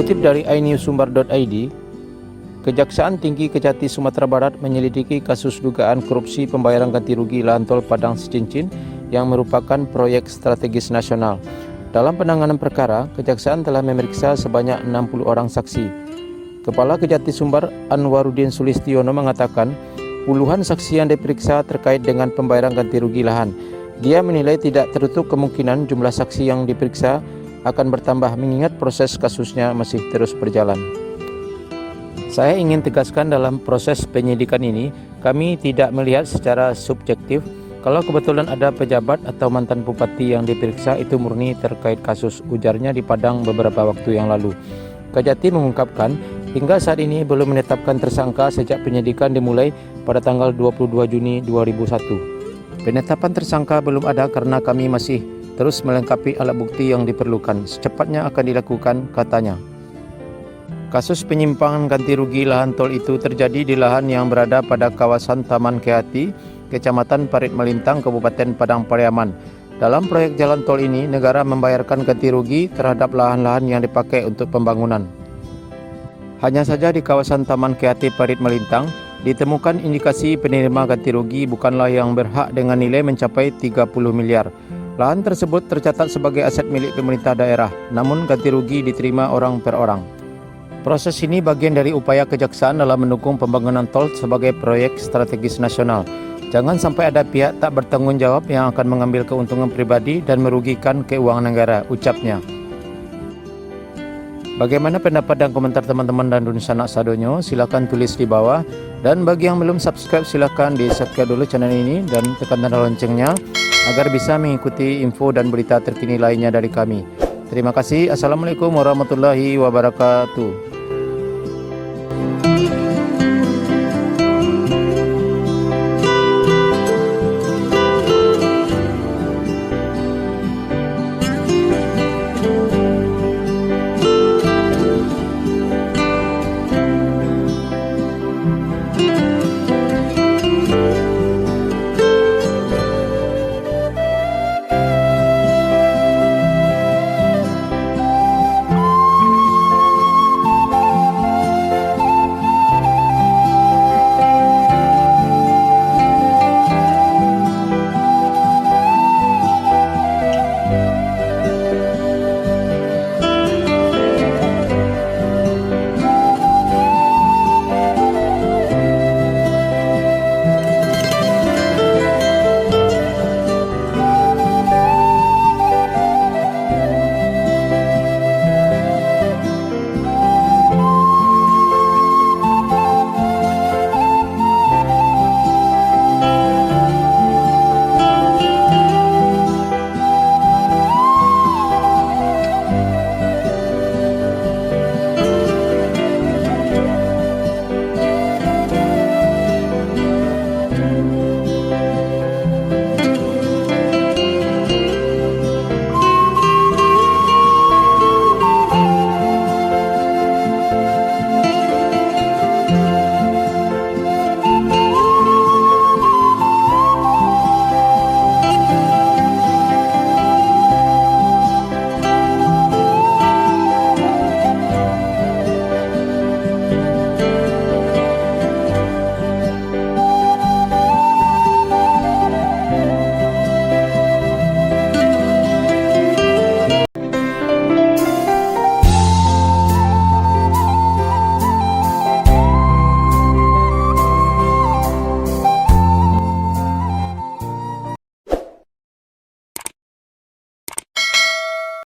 Dikutip dari inewsumber.id, Kejaksaan Tinggi Kejati Sumatera Barat menyelidiki kasus dugaan korupsi pembayaran ganti rugi lahan tol Padang Sicincin yang merupakan proyek strategis nasional. Dalam penanganan perkara, Kejaksaan telah memeriksa sebanyak 60 orang saksi. Kepala Kejati Sumber Anwaruddin Sulistiono mengatakan, puluhan saksi yang diperiksa terkait dengan pembayaran ganti rugi lahan. Dia menilai tidak tertutup kemungkinan jumlah saksi yang diperiksa akan bertambah mengingat proses kasusnya masih terus berjalan. Saya ingin tegaskan dalam proses penyidikan ini, kami tidak melihat secara subjektif kalau kebetulan ada pejabat atau mantan bupati yang diperiksa itu murni terkait kasus, ujarnya di Padang beberapa waktu yang lalu. Kejati mengungkapkan, hingga saat ini belum menetapkan tersangka sejak penyidikan dimulai pada tanggal 22 Juni 2001. Penetapan tersangka belum ada karena kami masih terus melengkapi alat bukti yang diperlukan. Secepatnya akan dilakukan, katanya. Kasus penyimpangan ganti rugi lahan tol itu terjadi di lahan yang berada pada kawasan Taman Kehati, Kecamatan Parit Melintang, Kabupaten Padang Pariaman. Dalam proyek jalan tol ini, negara membayarkan ganti rugi terhadap lahan-lahan yang dipakai untuk pembangunan. Hanya saja di kawasan Taman Kehati Parit Melintang, ditemukan indikasi penerima ganti rugi bukanlah yang berhak dengan nilai mencapai 30 miliar. Lahan tersebut tercatat sebagai aset milik pemerintah daerah, namun ganti rugi diterima orang per orang. Proses ini bagian dari upaya Kejaksaan dalam mendukung pembangunan tol sebagai proyek strategis nasional. Jangan sampai ada pihak tak bertanggung jawab yang akan mengambil keuntungan pribadi dan merugikan keuangan negara, ucapnya. Bagaimana pendapat dan komentar teman-teman dan Dun Sanak Sadonyo? Silakan tulis di bawah. Dan bagi yang belum subscribe, silakan di-subscribe dulu channel ini dan tekan tanda loncengnya agar bisa mengikuti info dan berita terkini lainnya dari kami. Terima kasih. Assalamualaikum warahmatullahi wabarakatuh.